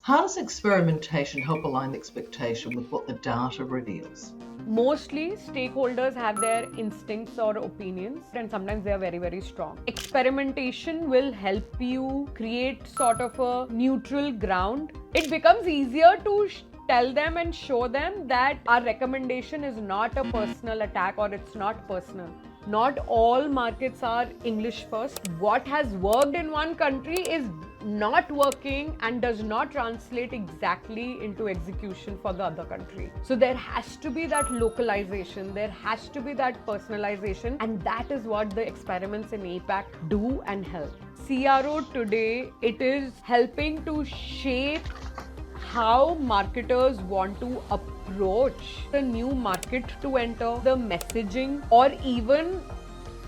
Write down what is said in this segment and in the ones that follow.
How does experimentation help align the expectation with what the data reveals? Mostly stakeholders have their instincts or opinions, and sometimes they are very, very strong. Experimentation will help you create sort of a neutral ground. It becomes easier to tell them and show them that our recommendation is not a personal attack or it's not personal. Not all markets are English first. What has worked in one country is not working and does not translate exactly into execution for the other country. So there has to be that localization, there has to be that personalization, and that is what the experiments in APAC do and help. CRO today, it is helping to shape how marketers want to approach the new market to enter, the messaging, or even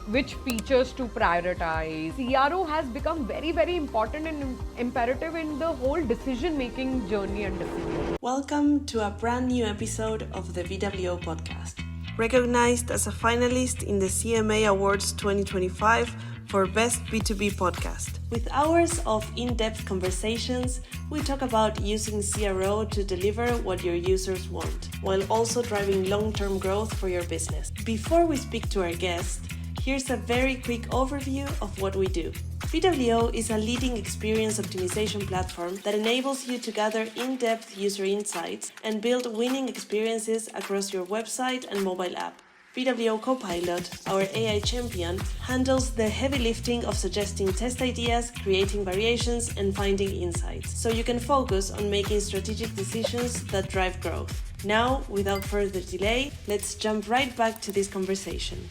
which features to prioritize. CRO has become very, very important and imperative in the whole decision-making journey and decision. Welcome to a brand new episode of the VWO Podcast. Recognized as a finalist in the CMA Awards 2025 for Best B2B Podcast. With hours of in-depth conversations, we talk about using CRO to deliver what your users want, while also driving long-term growth for your business. Before we speak to our guest, here's a very quick overview of what we do. VWO is a leading experience optimization platform that enables you to gather in-depth user insights and build winning experiences across your website and mobile app. VWO Copilot, our AI champion, handles the heavy lifting of suggesting test ideas, creating variations, and finding insights, so you can focus on making strategic decisions that drive growth. Now, without further delay, let's jump right back to this conversation.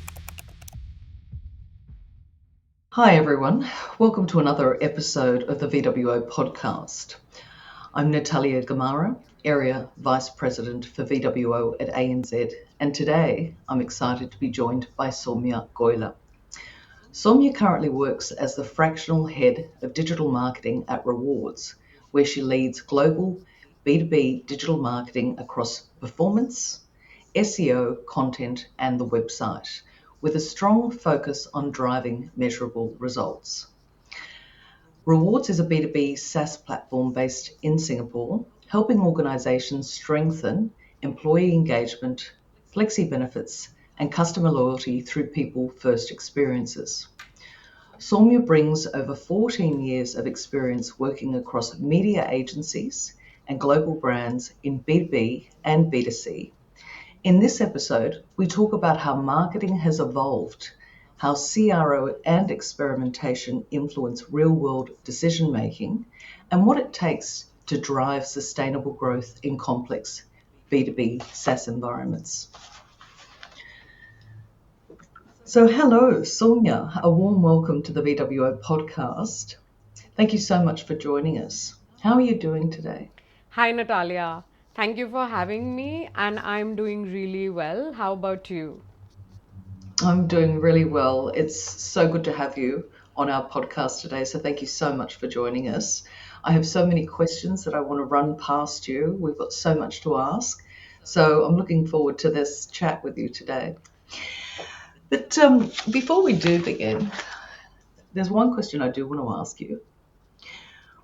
Hi everyone, welcome to another episode of the VWO Podcast. I'm Natalia Gamarra, Area Vice President for VWO at ANZ, and today I'm excited to be joined by Saumya Goila. Saumya currently works as the fractional head of digital marketing at Rewardz, where she leads global B2B digital marketing across performance, SEO, content, and the website, with a strong focus on driving measurable results. Rewardz is a B2B SaaS platform based in Singapore, helping organizations strengthen employee engagement, flexi benefits, and customer loyalty through people-first experiences. Saumya brings over 14 years of experience working across media agencies and global brands in B2B and B2C. In this episode, we talk about how marketing has evolved, how CRO and experimentation influence real-world decision-making, and what it takes to drive sustainable growth in complex B2B SaaS environments. So hello, Saumya, a warm welcome to the VWO Podcast. Thank you so much for joining us. How are you doing today? Hi Natalia, thank you for having me, and I'm doing really well. How about you? I'm doing really well. It's so good to have you on our podcast today. So thank you so much for joining us. I have so many questions that I want to run past you. We've got so much to ask. So I'm looking forward to this chat with you today. But before we do begin, there's one question I do want to ask you.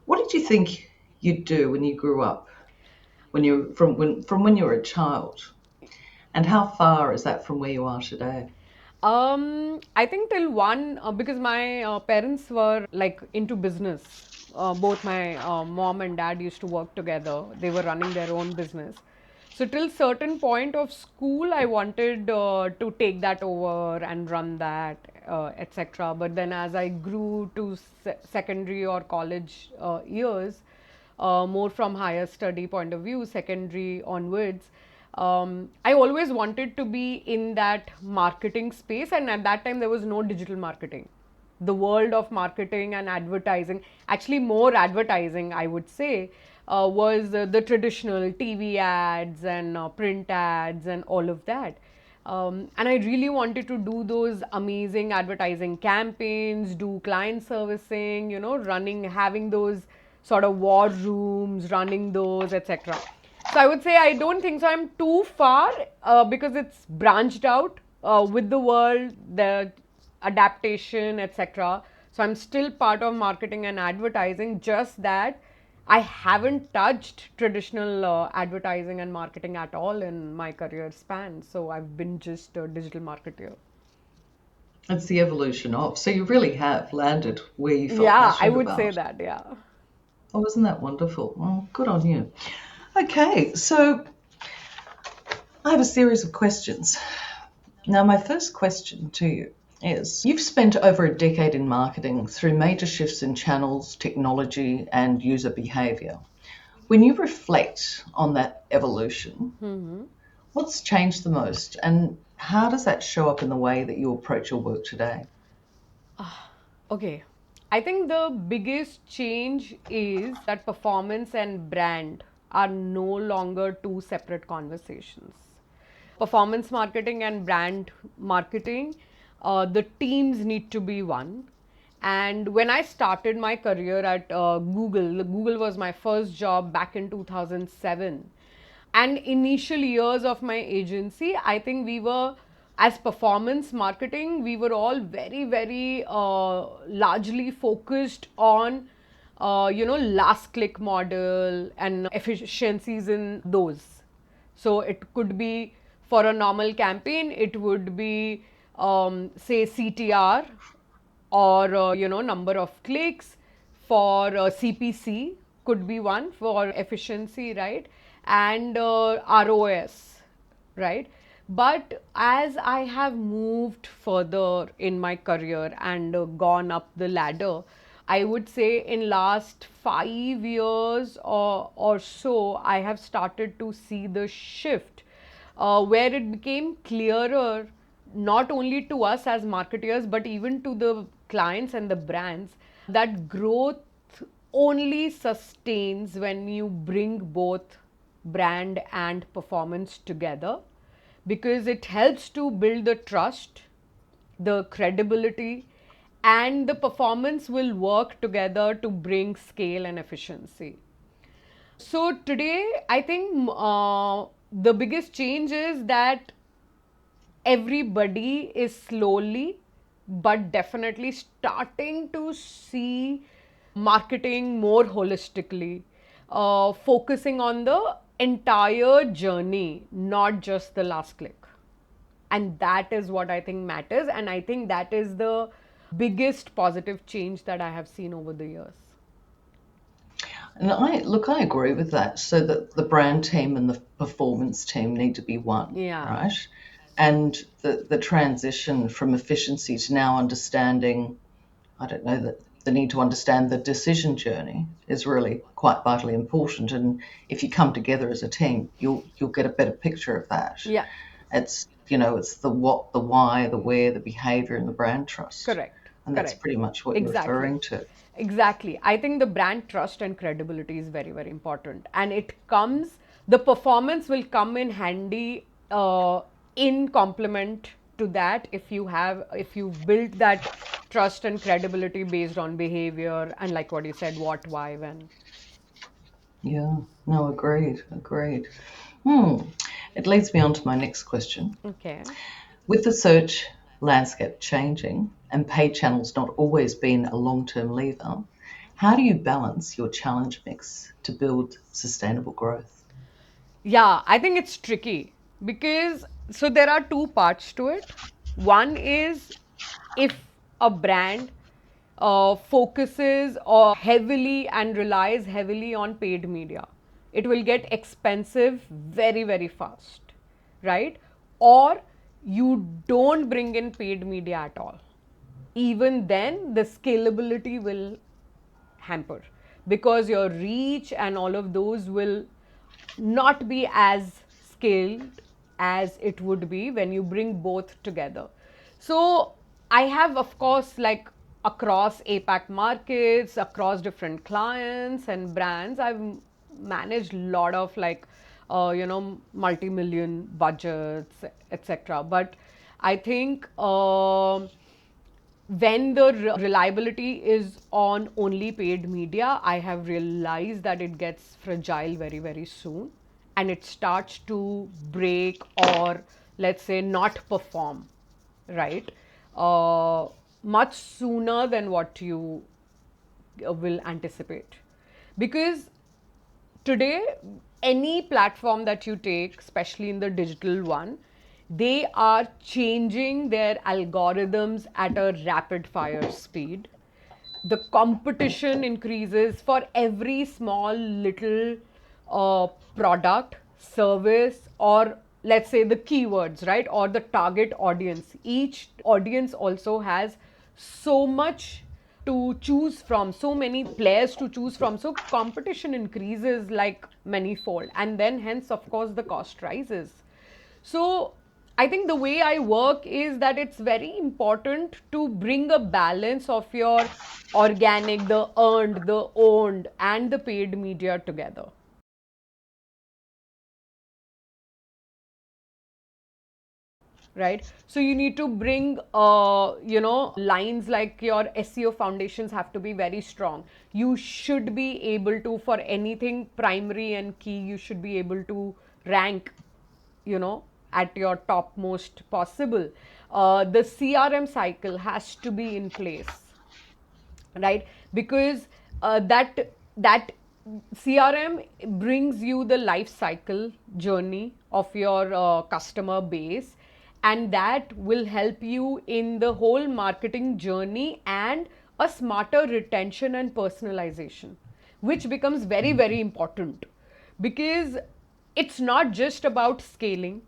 What did you think you'd do when you grew up, when you from when you were a child? And how far is that from where you are today? I think till one, because my parents were like into business. Both my mom and dad used to work together. They were running their own business. So till certain point of school, I wanted to take that over and run that, etc. But then as I grew to secondary or college years, more from higher study point of view, secondary onwards, I always wanted to be in that marketing space, and at that time there was no digital marketing. The world of marketing and advertising, actually more advertising I would say, was the traditional TV ads and print ads and all of that. And I really wanted to do those amazing advertising campaigns, do client servicing, having those sort of war rooms, running those, etc. So I would say I don't think so I'm too far, because it's branched out with the world, the adaptation, etc. So I'm still part of marketing and advertising, just that I haven't touched traditional advertising and marketing at all in my career span. So I've been just a digital marketer. It's the evolution of. So you really have landed where you felt Yeah, I passionate would say about. that. Yeah. Oh, isn't that wonderful? Well, good on you. Okay, so I have a series of questions. Now, my first question to you is, you've spent over a decade in marketing through major shifts in channels, technology, and user behavior. When you reflect on that evolution, what's changed the most, and how does that show up in the way that you approach your work today? Okay. I think the biggest change is that performance and brand are no longer two separate conversations. Performance marketing and brand marketing, the teams need to be one. And when I started my career at Google was my first job back in 2007. And initial years of my agency, I think we were, as performance marketing, we were all very, very largely focused on, last click model and efficiencies in those. So it could be for a normal campaign, it would be, say, CTR or, number of clicks. For CPC could be one for efficiency, right? And ROS, right? But as I have moved further in my career and gone up the ladder, I would say in last 5 years or so, I have started to see the shift where it became clearer, not only to us as marketers, but even to the clients and the brands, that growth only sustains when you bring both brand and performance together, because it helps to build the trust, the credibility, and the performance will work together to bring scale and efficiency. So today, I think the biggest change is that everybody is slowly but definitely starting to see marketing more holistically, focusing on the entire journey, not just the last click. And that is what I think matters. And I think that is the biggest positive change that I have seen over the years. And I agree with that. So that the brand team and the performance team need to be one, Yeah. right? And the transition from efficiency to now understanding, I don't know, that the need to understand the decision journey is really quite vitally important. And if you come together as a team, you'll get a better picture of that. Yeah. It's the what, the why, the where, the behavior, and the brand trust. Correct. And that's pretty much what you're referring to. Exactly. I think the brand trust and credibility is very, very important. And the performance will come in handy in complement to that if you've built that trust and credibility based on behavior and, like what you said, what, why, when. Yeah, no, agreed. It leads me on to my next question. Okay. With the search landscape changing and paid channels not always being a long-term lever, how do you balance your challenge mix to build sustainable growth? Yeah, I think it's tricky because so there are two parts to it. One is if a brand focuses or heavily and relies heavily on paid media, it will get expensive very, very fast, right? Or you don't bring in paid media at all. Even then, the scalability will hamper because your reach and all of those will not be as scaled as it would be when you bring both together. So I have, of course, like across APAC markets, across different clients and brands, I've managed a lot of multi-million budgets, etc. But I think when the reliability is on only paid media, I have realized that it gets fragile very, very soon and it starts to break or, let's say, not perform, right? Much sooner than what you will anticipate. Because today, any platform that you take, especially in the digital one, they are changing their algorithms at a rapid fire speed. The competition increases for every small little product, service, or let's say the keywords, right? Or the target audience. Each audience also has so much to choose from, so many players to choose from. So competition increases like manyfold, and then hence, of course, the cost rises. So I think the way I work is that it's very important to bring a balance of your organic, the earned, the owned, and the paid media together. Right, so you need to bring lines like your SEO foundations have to be very strong. You should be able to, for anything primary and key, you should be able to rank, you know, at your topmost possible. The CRM cycle has to be in place, right? Because that CRM brings you the life cycle journey of your customer base, and that will help you in the whole marketing journey and a smarter retention and personalization, which becomes very, very important, because it's not just about scaling.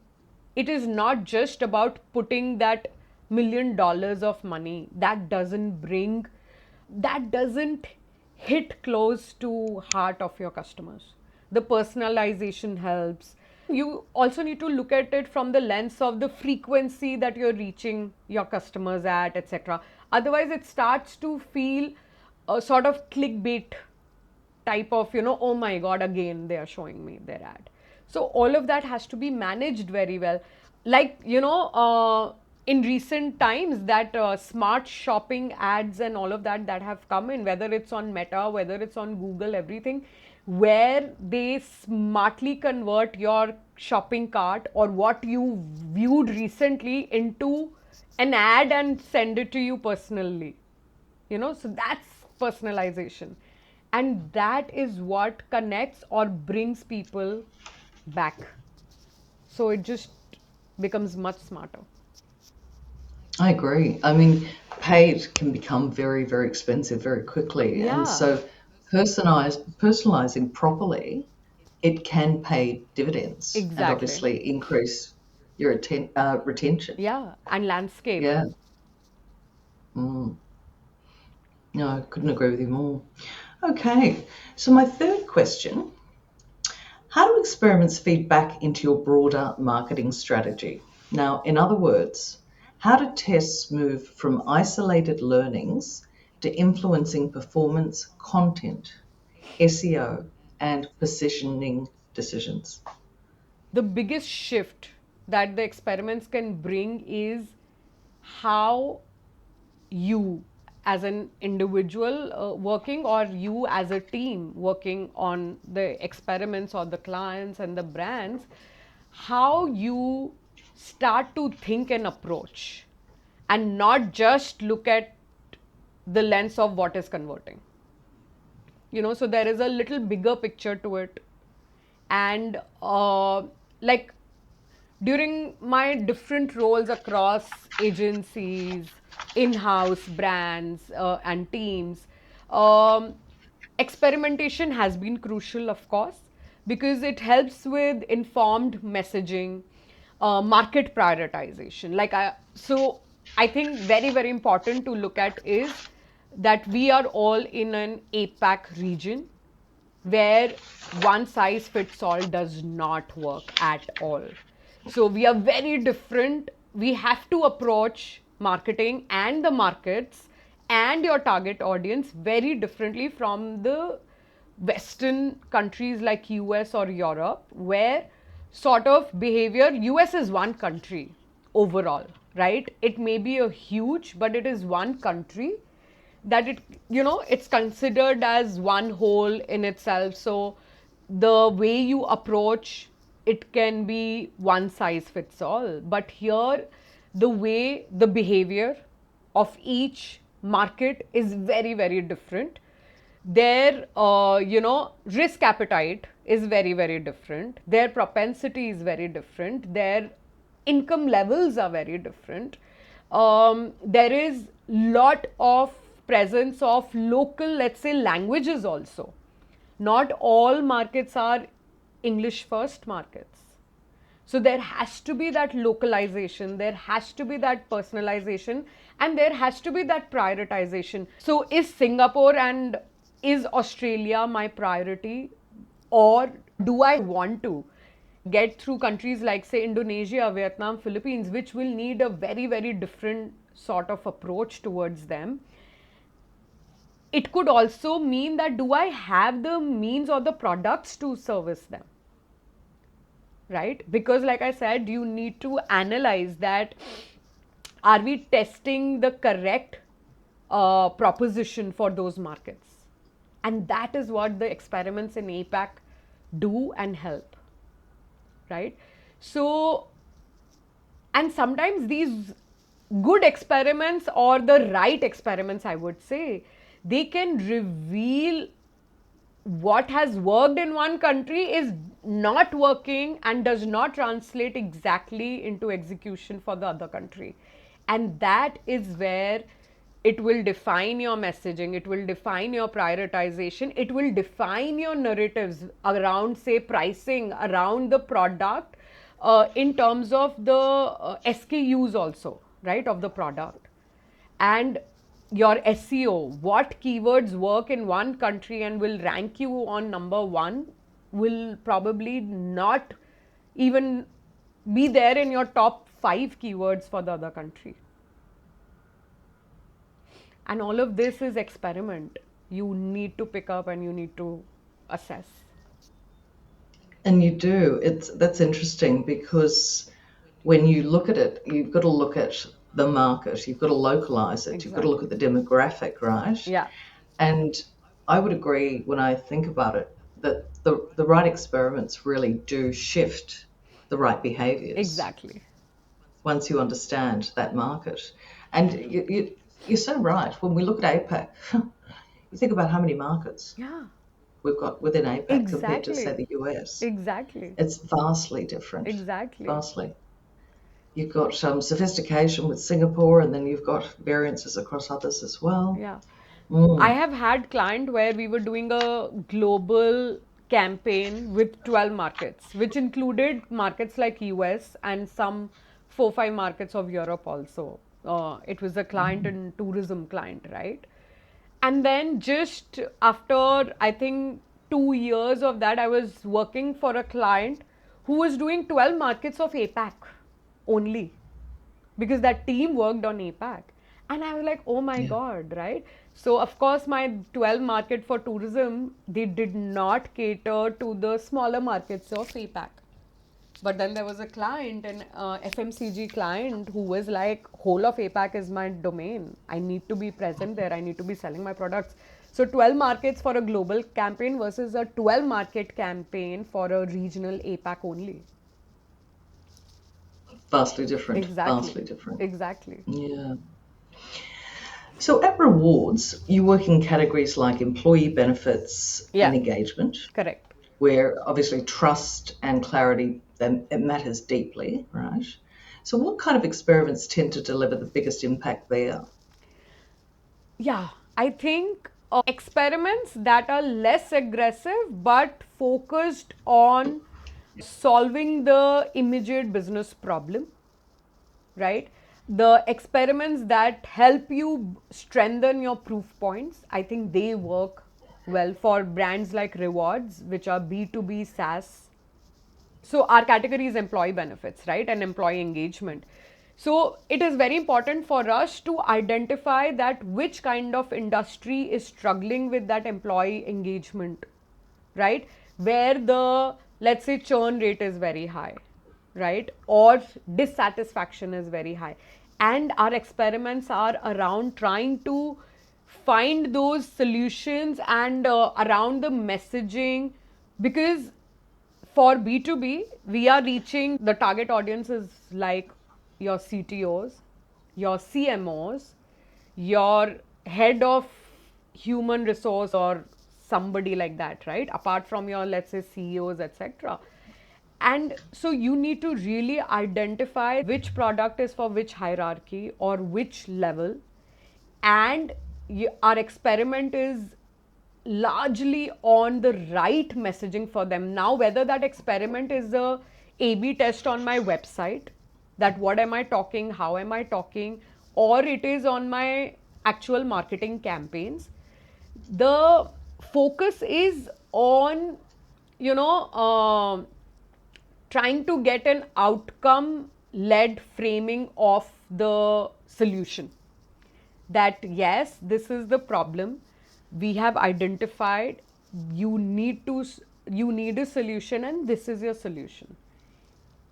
It is not just about putting that $1 million of money. That doesn't hit close to heart of your customers. The personalization helps. You also need to look at it from the lens of the frequency that you're reaching your customers at, etc. Otherwise it starts to feel a sort of clickbait type of, oh my god, again they are showing me their ad. So all of that has to be managed very well. Like, in recent times, that smart shopping ads and all of that have come in, whether it's on Meta, whether it's on Google, everything, where they smartly convert your shopping cart or what you viewed recently into an ad and send it to you personally. So that's personalization, and that is what connects or brings people back. So it just becomes much smarter. I agree. I mean, paid can become very, very expensive very quickly. Yeah. And so personalizing properly, it can pay dividends and Exactly. obviously increase your retention. Yeah, and landscape. Yeah. No, I couldn't agree with you more. Okay, so my third question, how do experiments feed back into your broader marketing strategy? Now, in other words, how do tests move from isolated learnings to influencing performance, content, SEO, and positioning decisions? The biggest shift that the experiments can bring is how you as an individual working, or you as a team working on the experiments or the clients and the brands, how you start to think and approach, and not just look at the lens of what is converting. So there is a little bigger picture to it. And like, during my different roles across agencies, in-house brands, and teams, um, experimentation has been crucial, of course, because it helps with informed messaging, market prioritization. So I think very, very important to look at is that we are all in an APAC region where one size fits all does not work at all. So we are very different. We have to approach marketing and the markets and your target audience very differently from the Western countries like US or Europe, where sort of behavior, US is one country overall, right? It may be a huge, but it is one country that it's considered as one whole in itself. So the way you approach it can be one size fits all, but here the behavior of each market is very, very different. Their, risk appetite is very, very different. Their propensity is very different. Their income levels are very different. There is lot of presence of local, let's say, languages also. Not all markets are English first markets. So there has to be that localization, there has to be that personalization, and there has to be that prioritization. So is Singapore and is Australia my priority, or do I want to get through countries like, say, Indonesia, Vietnam, Philippines, which will need a very, very different sort of approach towards them? It could also mean that, do I have the means or the products to service them? Right? Because like I said, you need to analyze that, are we testing the correct proposition for those markets? And that is what the experiments in APAC do and help. Right? So, and sometimes these good experiments, or the right experiments, I would say, they can reveal what has worked in one country is not working and does not translate exactly into execution for the other country. And that is where it will define your messaging, it will define your prioritization, it will define your narratives around, say, pricing, around the product, in terms of the SKUs also, right, of the product. And your SEO, what keywords work in one country and will rank you on number one, will probably not even be there in your top 5 keywords for the other country. And all of this is experiment. You need to pick up and you need to assess. And you do. That's interesting, because when you look at it, you've got to look at the market, you've got to localize it, You've got to look at the demographic, right? Yeah. And I would agree, when I think about it, that the right experiments really do shift the right behaviors. Exactly. Once you understand that market. And you're so right. When we look at APAC, you think about how many markets we've got within APAC compared to, say, the US. Exactly. It's vastly different. Exactly. Vastly. You've got some sophistication with Singapore, and then you've got variances across others as well. Yeah. I have had client where we were doing a global campaign with 12 markets, which included markets like US and some 4-5 markets of Europe also. It was a client and tourism client, right? And then just after, I think, 2 years of that, I was working for a client who was doing 12 markets of APAC only, because that team worked on APAC. And I was like, oh my God, right? So of course, my 12 market for tourism, they did not cater to the smaller markets of APAC. But then there was a client, an FMCG client, who was like, whole of APAC is my domain. I need to be present there. I need to be selling my products. So 12 markets for a global campaign versus a 12 market campaign for a regional APAC only. Vastly different. Exactly. Vastly different. Exactly. Yeah. So at Rewardz, you work in categories like employee benefits and engagement. Correct. Where obviously trust and clarity, it matters deeply, right? So what kind of experiments tend to deliver the biggest impact there? Yeah, I think experiments that are less aggressive but focused on solving the immediate business problem, right? The experiments that help you strengthen your proof points, I think they work well for brands like Rewardz, which are B2B SaaS. So our category is employee benefits, right? And employee engagement. So it is very important for us to identify that which kind of industry is struggling with that employee engagement, right? Where the, let's say, churn rate is very high, right? Or dissatisfaction is very high. And our experiments are around trying to find those solutions and around the messaging, because for B2B, we are reaching the target audiences like your CTOs, your CMOs, your head of human resource or somebody like that, right? Apart from your, let's say, CEOs, etc. And so you need to really identify which product is for which hierarchy or which level. And our experiment is largely on the right messaging for them. Now, whether that experiment is a A/B test on my website, that what am I talking, how am I talking, or it is on my actual marketing campaigns, the focus is on, trying to get an outcome led framing of the solution. That yes, this is the problem we have identified, you need a solution, and this is your solution.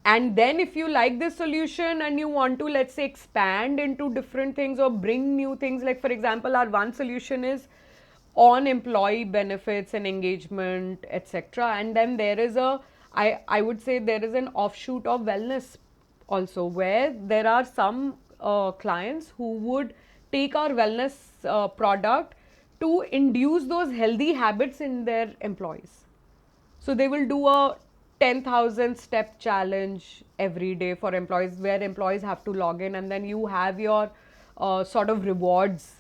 And then if you like this solution and you want to, let's say, expand into different things or bring new things, like for example, our one solution is on employee benefits and engagement, etc. And then there is I would say there is an offshoot of wellness also, where there are some clients who would take our wellness product to induce those healthy habits in their employees. So they will do a 10,000 step challenge every day for employees, where employees have to log in, and then you have your sort of rewards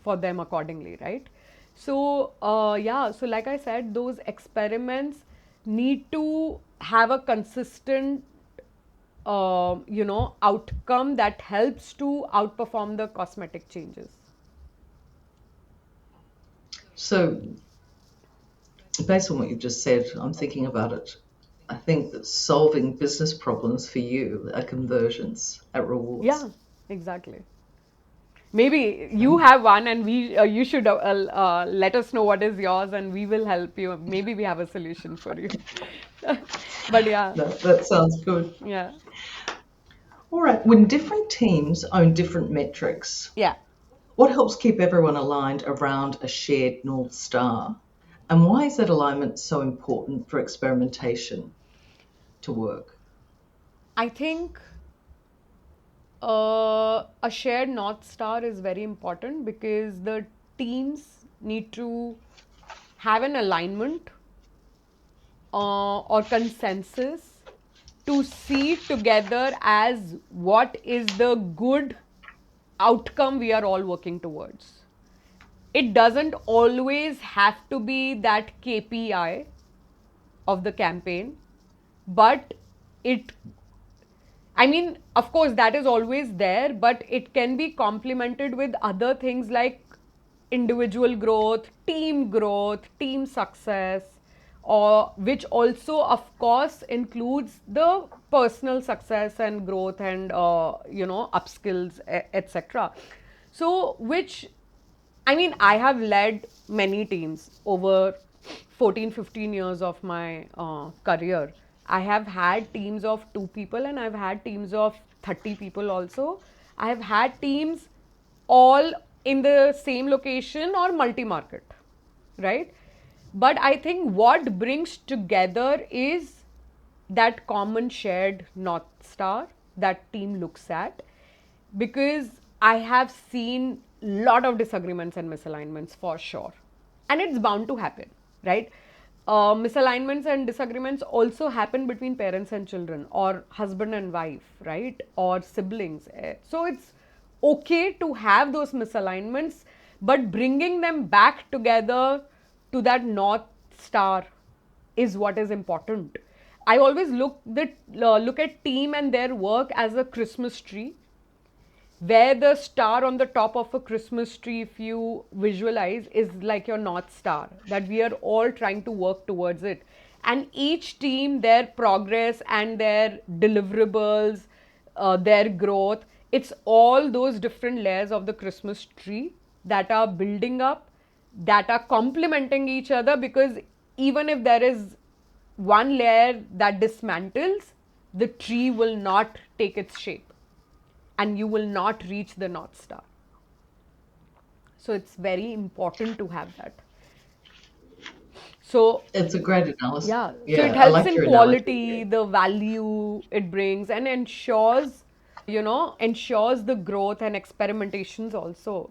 for them accordingly, right? So so like I said, those experiments need to have a consistent outcome that helps to outperform the cosmetic changes. So, based on what you've just said, I'm thinking about it. I think that solving business problems for you are conversions at Rewardz. Yeah, exactly. Maybe you have one, and you should let us know what is yours, and we will help you. Maybe we have a solution for you. But yeah. That sounds good. Yeah. All right. When different teams own different metrics, Yeah. what helps keep everyone aligned around a shared North Star? And why is that alignment so important for experimentation to work? I think a shared North Star is very important, because the teams need to have an alignment or consensus to see together as what is the good outcome we are all working towards. It doesn't always have to be that KPI of the campaign, but of course, that is always there, but it can be complemented with other things like individual growth, team success, or which also, of course, includes the personal success and growth and upskills, etc. So, I have led many teams over 14-15 years of my career. I have had teams of 2 people, and I've had teams of 30 people also. I have had teams all in the same location or multi-market, right? But I think what brings together is that common shared North Star that team looks at, because I have seen lot of disagreements and misalignments for sure, and it's bound to happen, right? Misalignments and disagreements also happen between parents and children, or husband and wife, right? Or siblings. So it's okay to have those misalignments, but bringing them back together to that North Star is what is important. I always look at team and their work as a Christmas tree, where the star on the top of a Christmas tree, if you visualize, is like your North Star, that we are all trying to work towards it. And each team, their progress and their deliverables, their growth, it's all those different layers of the Christmas tree that are building up, that are complementing each other, because even if there is one layer that dismantles, the tree will not take its shape, and you will not reach the North Star. So it's very important to have that. So it's a great analysis. Yeah. So it helps in quality, the value it brings, and ensures the growth and experimentations also.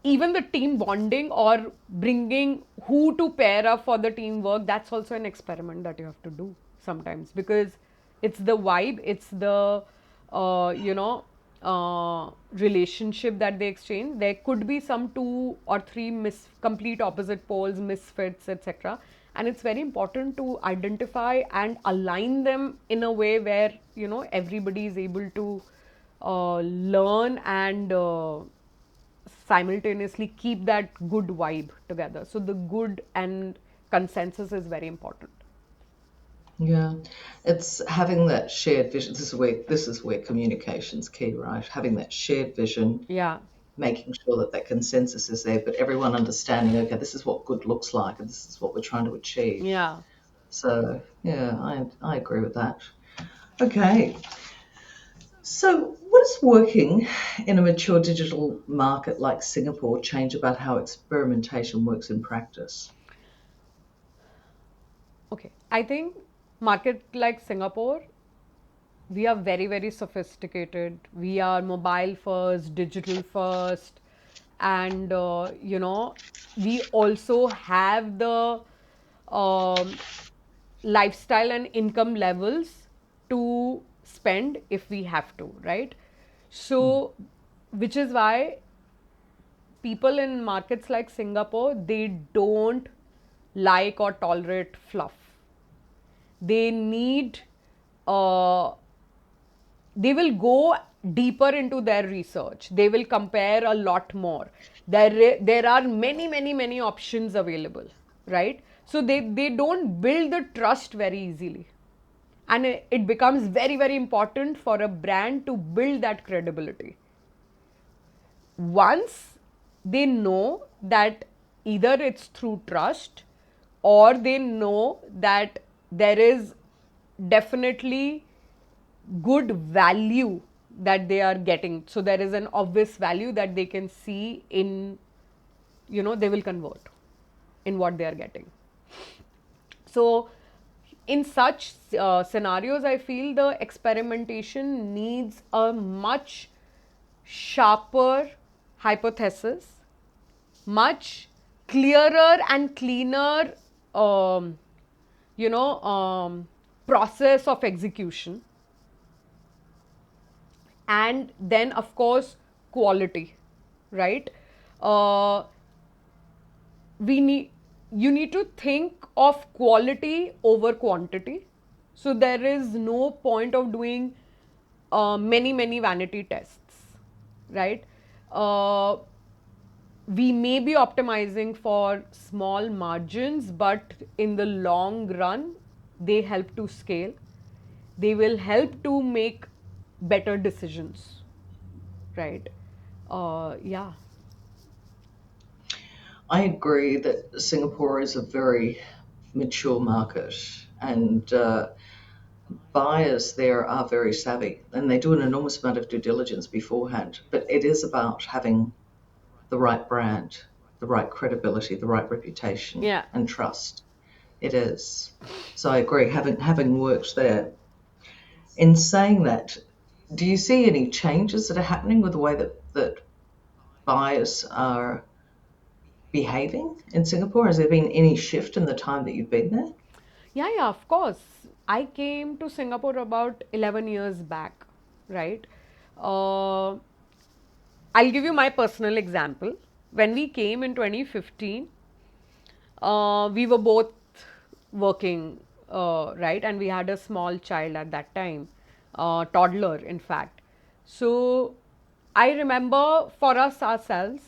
even the team bonding or bringing who to pair up for the teamwork, that's also an experiment that you have to do sometimes, because it's the vibe, it's the relationship that they exchange. There could be some two or three complete opposite poles, misfits, etc. And it's very important to identify and align them in a way where everybody is able to learn and simultaneously keep that good vibe together. So the good and consensus is very important. Yeah, it's having that shared vision. This is where communication's key, right? Having that shared vision, Yeah. making sure that that consensus is there, but everyone understanding, okay, this is what good looks like, and this is what we're trying to achieve. Yeah. So yeah, I agree with that. Okay, so what does working in a mature digital market like Singapore change about how experimentation works in practice? Okay. I think market like Singapore, we are very, very sophisticated. We are mobile first, digital first, and we also have the um, lifestyle and income levels to spend if we have to, right? So, which is why people in markets like Singapore, they don't like or tolerate fluff. They need, uh, they will go deeper into their research. They will compare a lot more. There are many, many, many options available, right? So they don't build the trust very easily. And it becomes very, very important for a brand to build that credibility. Once they know that either it's through trust or they know that there is definitely good value that they are getting, so there is an obvious value that they can see in, they will convert in what they are getting. So in such scenarios, I feel the experimentation needs a much sharper hypothesis, much clearer and cleaner um, process of execution, and then of course quality, right? uh, we need You need to think of quality over quantity. So there is no point of doing many vanity tests, right? uh, we may be optimizing for small margins, but in the long run they help to scale. They will help to make better decisions, right? Yeah. I agree that Singapore is a very mature market, and buyers there are very savvy, and they do an enormous amount of due diligence beforehand. But it is about having the right brand, the right credibility, the right reputation, Yeah. and trust. It is. So I agree, having worked there. In saying that, do you see any changes that are happening with the way that buyers are behaving in Singapore? Has there been any shift in the time that you've been there? Yeah, of course. I came to Singapore about 11 years back, right? Uh, I'll give you my personal example. When we came in 2015, we were both working, right? And we had a small child at that time, toddler, in fact. So I remember for us ourselves,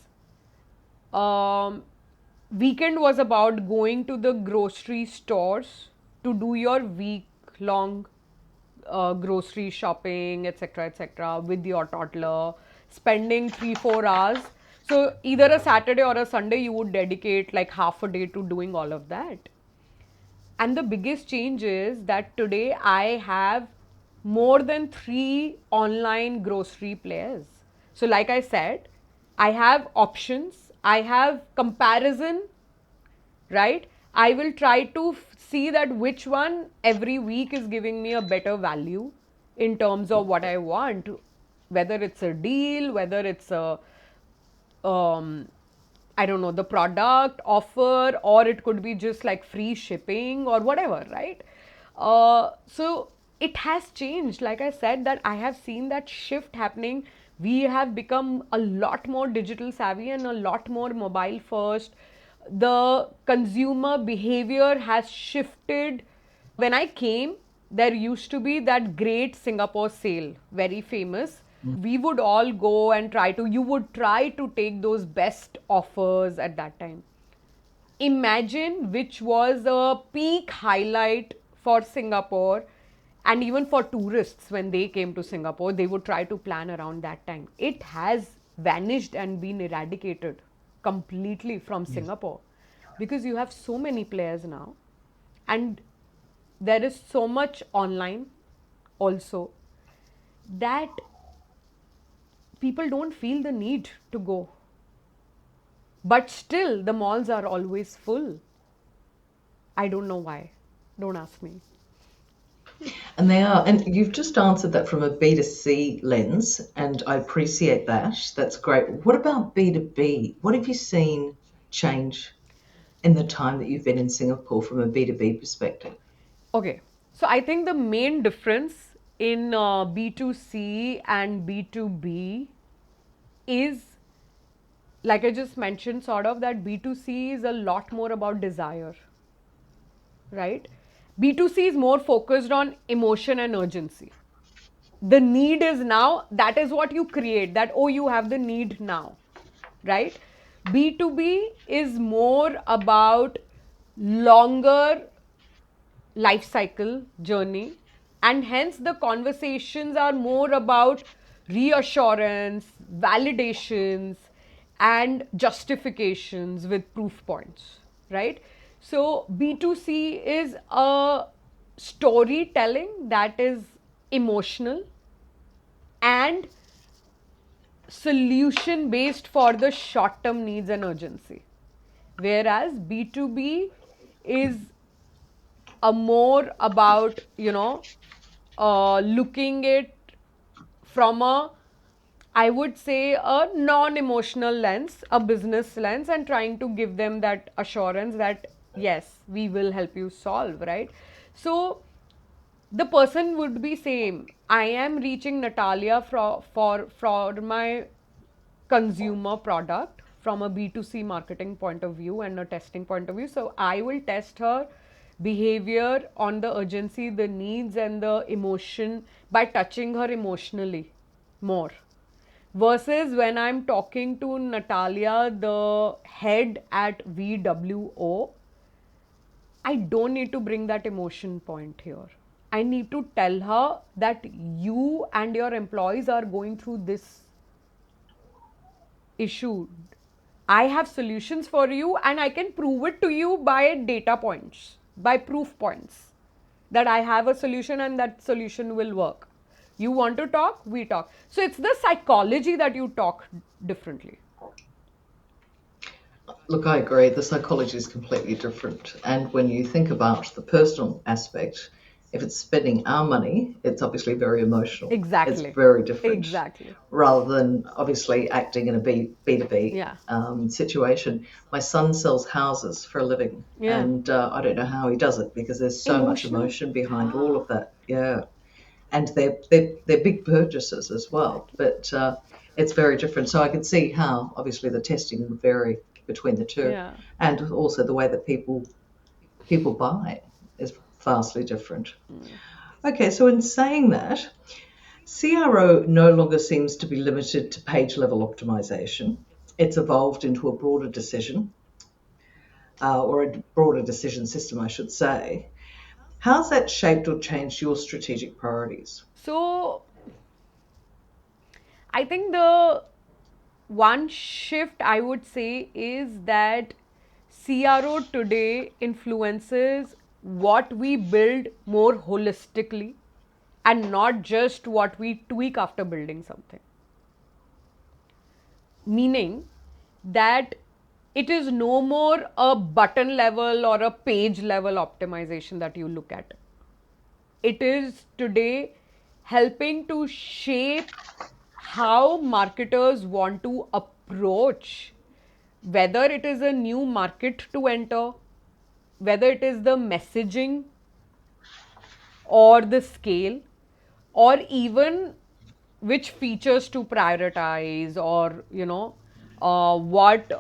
um, weekend was about going to the grocery stores to do your week long grocery shopping, etc., with your toddler, spending 3-4 hours. So either a Saturday or a Sunday, you would dedicate like half a day to doing all of that. And the biggest change is that today I have more than 3 online grocery players. So, like I said, I have options, I have comparison, right? I will try to see that which one every week is giving me a better value in terms of what I want, whether it's a deal, whether it's a I don't know, the product offer, or it could be just like free shipping or whatever, right? So it has changed. Like I said, that I have seen that shift happening. We have become a lot more digital savvy and a lot more mobile first. The consumer behavior has shifted. When I came, there used to be that great Singapore sale, very famous. We would all go and you would try to take those best offers at that time. Imagine which was a peak highlight for Singapore, and even for tourists when they came to Singapore, they would try to plan around that time. It has vanished and been eradicated completely from Singapore because you have so many players now, and there is so much online also that people don't feel the need to go. But still, the malls are always full. I don't know why. Don't ask me. And they are. And you've just answered that from a B2C lens, and I appreciate that. That's great. What about B2B? What have you seen change in the time that you've been in Singapore from a B2B perspective? Okay. So I think the main difference in B2C and B2B is, like I just mentioned, sort of that B2C is a lot more about desire, right? B2C is more focused on emotion and urgency. The need is now, that is what you create, that, oh, you have the need now, right? B2B is more about longer life cycle journey, and hence the conversations are more about reassurance, validations, and justifications with proof points, right? So B2C is a storytelling that is emotional and solution based for the short term needs and urgency, whereas B2B is a more about, looking it from a, I would say, a non-emotional lens, a business lens, and trying to give them that assurance that yes, we will help you solve, right? So the person would be same. I am reaching Natalia for my consumer product from a B2C marketing point of view and a testing point of view. So I will test her behavior on the urgency, the needs, and the emotion by touching her emotionally more. Versus when I'm talking to Natalia, the head at VWO, I don't need to bring that emotion point here. I need to tell her that you and your employees are going through this issue. I have solutions for you, and I can prove it to you by data points, by proof points, that I have a solution and that solution will work. You want to talk, we talk. So it's the psychology that you talk differently. Look, I agree. The psychology is completely different. And when you think about the personal aspect, if it's spending our money, it's obviously very emotional. Exactly. It's very different. Exactly. Rather than obviously acting in a B2B situation. My son sells houses for a living. Yeah. And I don't know how he does it because there's so much emotion behind all of that. Yeah. And they're big purchases as well. But it's very different. So I can see how obviously the testing would vary between the two. Yeah. And also the way that people buy is vastly different. Okay, so in saying that, CRO no longer seems to be limited to page level optimization. It's evolved into a broader decision, or a broader decision system, I should say. How's that shaped or changed your strategic priorities? So I think the one shift I would say is that CRO today influences what we build more holistically and not just what we tweak after building something. Meaning that it is no more a button level or a page level optimization that you look at. It is today helping to shape how marketers want to approach whether it is a new market to enter, whether it is the messaging or the scale, or even which features to prioritize, or what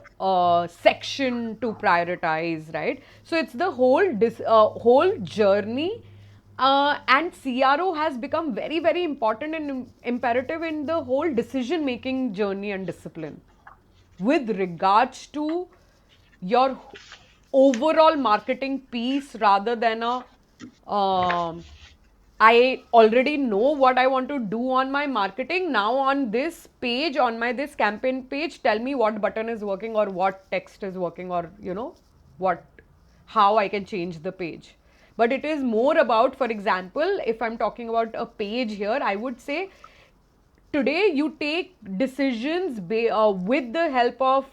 section to prioritize, right? So it's the whole journey, and CRO has become very, very important and imperative in the whole decision making journey and discipline with regards to your overall marketing piece, rather than I already know what I want to do on my marketing. Now on this page, on my this campaign page, tell me what button is working or what text is working, or what how I can change the page. But it is more about, for example, if I'm talking about a page here, I would say today you take decisions with the help of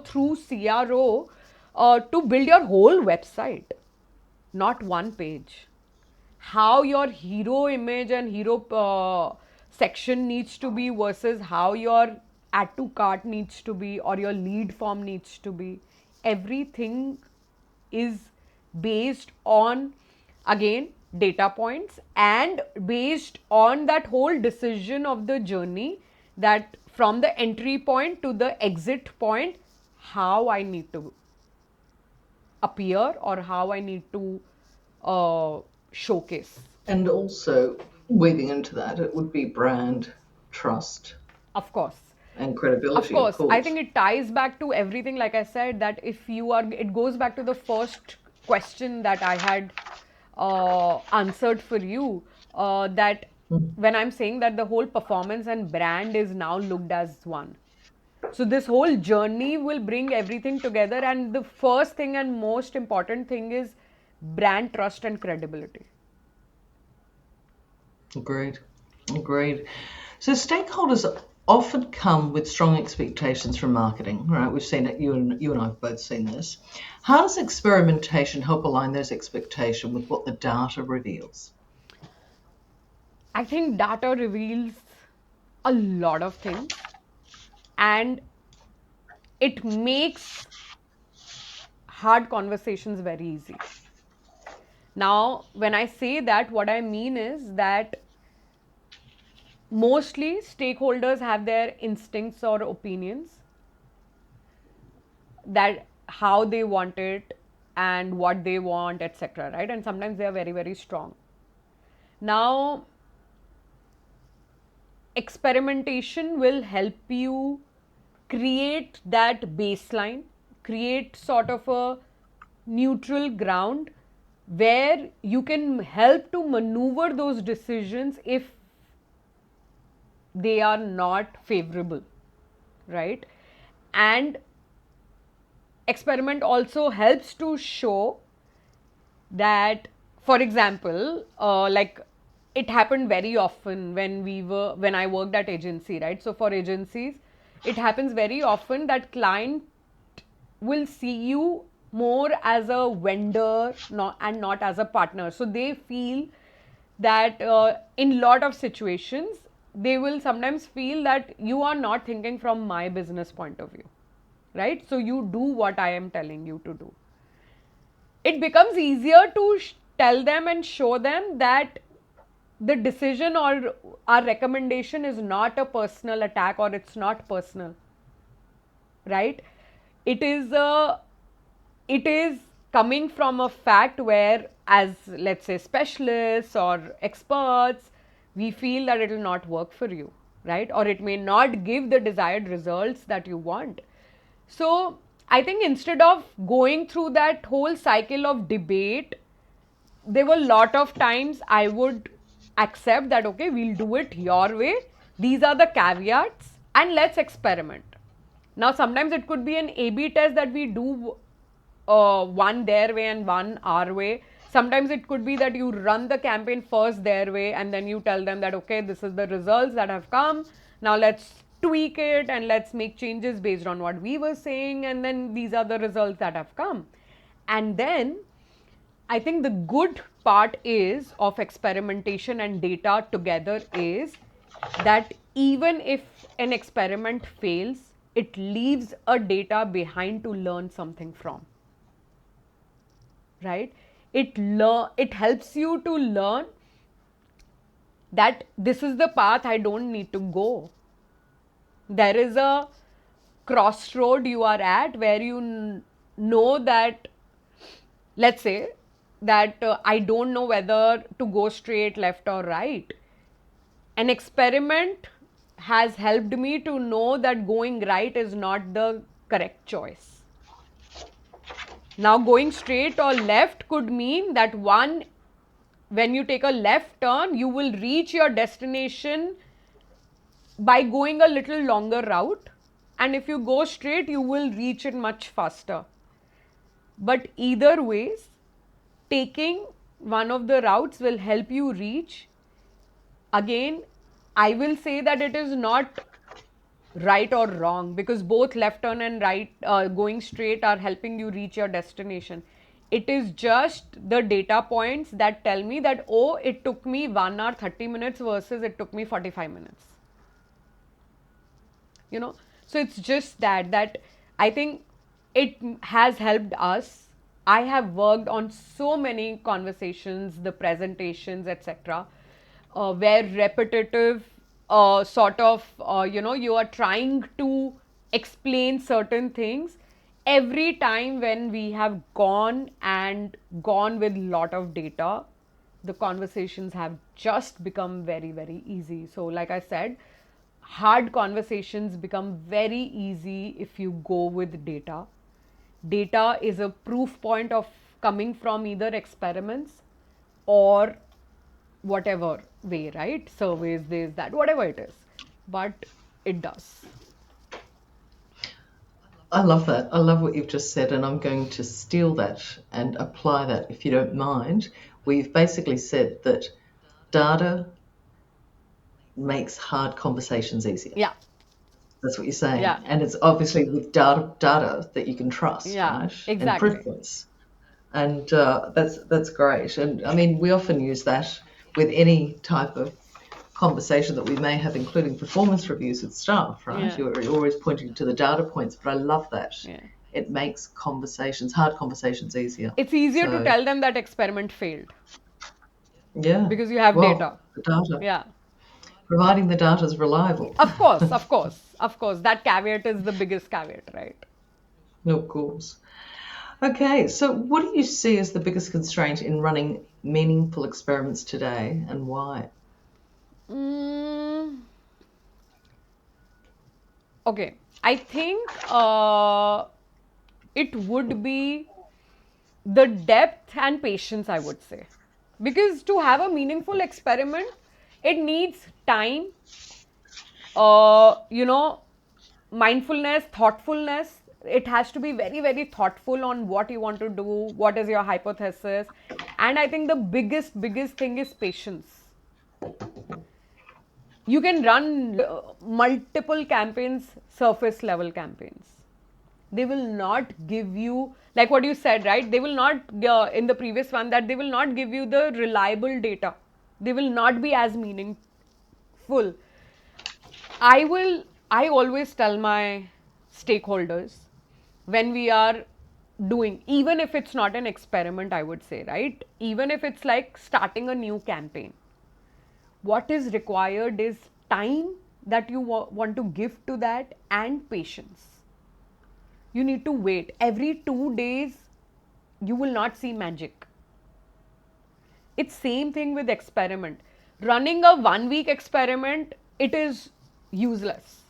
through CRO to build your whole website, not one page. How your hero image and hero section needs to be versus how your add to cart needs to be or your lead form needs to be. Everything is based on, again, data points, and based on that whole decision of the journey, that from the entry point to the exit point, how I need to appear or how I need to showcase. And also, weaving into that, it would be brand, trust, Of course. and credibility. Of course. I think it ties back to everything, like I said, that if you are, it goes back to the first question that I had answered for you, that when I'm saying that the whole performance and brand is now looked as one. So this whole journey will bring everything together, and the first thing and most important thing is brand trust and credibility. Agreed. So stakeholders often come with strong expectations from marketing, right? We've seen it. You and I have both seen this. How does experimentation help align those expectations with what the data reveals? I think data reveals a lot of things, and it makes hard conversations very easy. Now, when I say that, what I mean is that mostly stakeholders have their instincts or opinions, that how they want it and what they want, etc., right? And sometimes they are very, very strong. Now, experimentation will help you create that baseline, create sort of a neutral ground where you can help to maneuver those decisions if they are not favorable, right? And experiment also helps to show that, for example, like it happened very often when I worked at agency, right? So for agencies, it happens very often that client will see you more as a vendor, and not as a partner. So they feel that in lot of situations, they will sometimes feel that you are not thinking from my business point of view, right? So you do what I am telling you to do. It becomes easier to tell them and show them that the decision or our recommendation is not a personal attack, or it's not personal, right? It is coming from a fact where, as let's say specialists or experts, we feel that it will not work for you, right? Or it may not give the desired results that you want. So I think instead of going through that whole cycle of debate, there were a lot of times I would accept that, okay, we'll do it your way. These are the caveats and let's experiment. Now, sometimes it could be an A/B test that we do one their way and one our way. Sometimes it could be that you run the campaign first their way and then you tell them that, okay, this is the results that have come. Now let's tweak it and let's make changes based on what we were saying, and then these are the results that have come. And then I think the good part is of experimentation and data together is that even if an experiment fails, it leaves a data behind to learn something from. Right? It helps you to learn that this is the path I don't need to go. There is a crossroad you are at where you know that, let's say, that I don't know whether to go straight, left, or right. An experiment has helped me to know that going right is not the correct choice. Now, going straight or left could mean that when you take a left turn, you will reach your destination by going a little longer route. And if you go straight, you will reach it much faster. But either ways, taking one of the routes will help you reach. Again, I will say that it is not right or wrong, because both left turn and right going straight are helping you reach your destination. It is just the data points that tell me that, oh, it took me 1 hour 30 minutes versus it took me 45 minutes. So it's just that I think it has helped us. I have worked on so many conversations, the presentations, etc., where repetitive sort of, you are trying to explain certain things. Every time when we have gone with lot of data, the conversations have just become very, very easy. So like I said, hard conversations become very easy if you go with data. Data is a proof point of coming from either experiments or whatever way, right? Surveys, this, that, whatever it is. But it does. I love that. I love what you've just said, and I'm going to steal that and apply that, if you don't mind. We've basically said that data makes hard conversations easier. Yeah. That's what you're saying. Yeah. And it's obviously with data that you can trust, Yeah, right? exactly. And proof points. And that's great. And I mean, we often use that with any type of conversation that we may have, including performance reviews with staff, right? Yeah. You're always pointing to the data points, but I love that. Yeah. It makes hard conversations easier. It's easier to tell them that experiment failed. Yeah. Because you have data. The data. Yeah. Providing the data is reliable. Of course. That caveat is the biggest caveat, right? Of course. Okay, so what do you see as the biggest constraint in running meaningful experiments today, and why? Okay, I think it would be the depth and patience, I would say. Because to have a meaningful experiment, it needs time, mindfulness, thoughtfulness. It has to be very, very thoughtful on what you want to do, what is your hypothesis. And I think the biggest thing is patience. You can run multiple campaigns, surface level campaigns. They will not give you, like what you said, right? They will not, in the previous one, that they will not give you the reliable data. They will not be as meaningful. I always tell my stakeholders when we are doing, even if it's not an experiment, I would say, right? Even if it's like starting a new campaign, what is required is time that you want to give to that, and patience. You need to wait. Every 2 days, you will not see magic. It's same thing with experiment. Running a 1 week experiment, it is useless.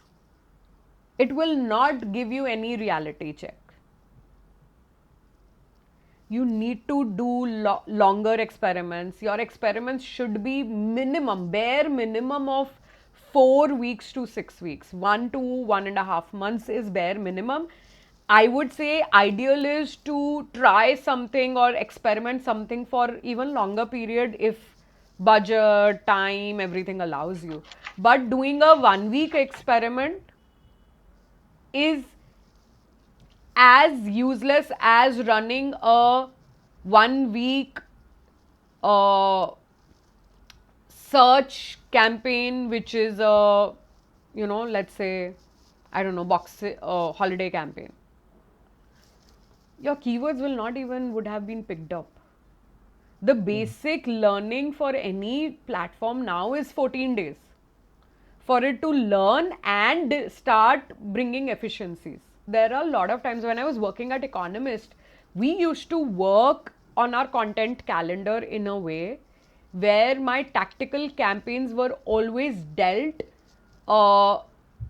It will not give you any reality check. You need to do longer experiments. Your experiments should be bare minimum of 4 weeks to 6 weeks. 1 to 1.5 months is bare minimum. I would say ideal is to try something or experiment something for even longer period if budget, time, everything allows you. But doing a 1 week experiment is as useless as running a 1 week search campaign, which is let's say, I don't know, holiday campaign. Your keywords will not even would have been picked up. The basic learning for any platform now is 14 days for it to learn and start bringing efficiencies. There are a lot of times when I was working at Economist, we used to work on our content calendar in a way where my tactical campaigns were always dealt,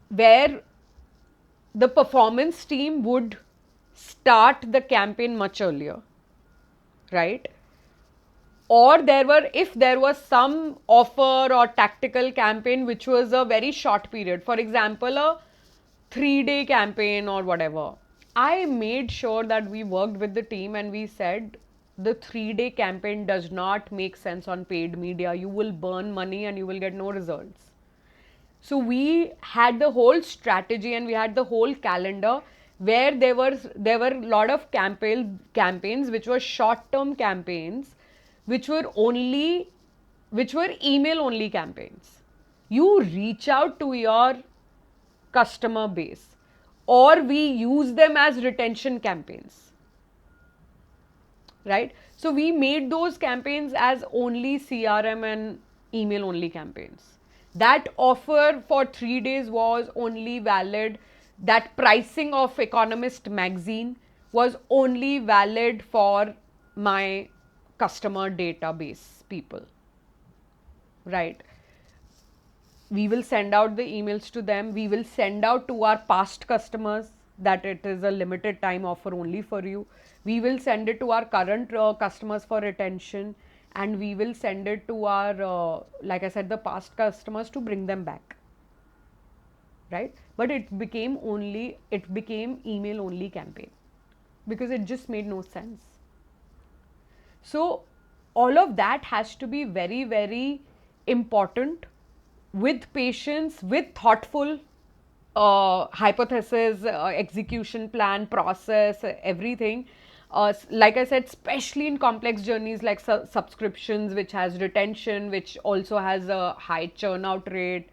where the performance team would start the campaign much earlier, right? Or if there was some offer or tactical campaign which was a very short period, for example, a 3-day campaign or whatever, I made sure that we worked with the team and we said the 3-day campaign does not make sense on paid media. You will burn money and you will get no results. So we had the whole strategy and we had the whole calendar where there were a lot of campaigns which were short-term campaigns, which were email only campaigns. You reach out to your customer base, or we use them as retention campaigns, right? So we made those campaigns as only CRM and email only campaigns. That offer for 3 days was only valid. That pricing of Economist magazine was only valid for my customer database people, right? We will send out the emails to them. We will send out to our past customers that it is a limited time offer only for you. We will send it to our current customers for retention, and we will send it to our, like I said, the past customers to bring them back, right? But it became email only campaign because it just made no sense. So all of that has to be very, very important, with patience, with thoughtful hypothesis, execution plan, process, everything. Like I said, especially in complex journeys like subscriptions, which has retention, which also has a high churnout rate.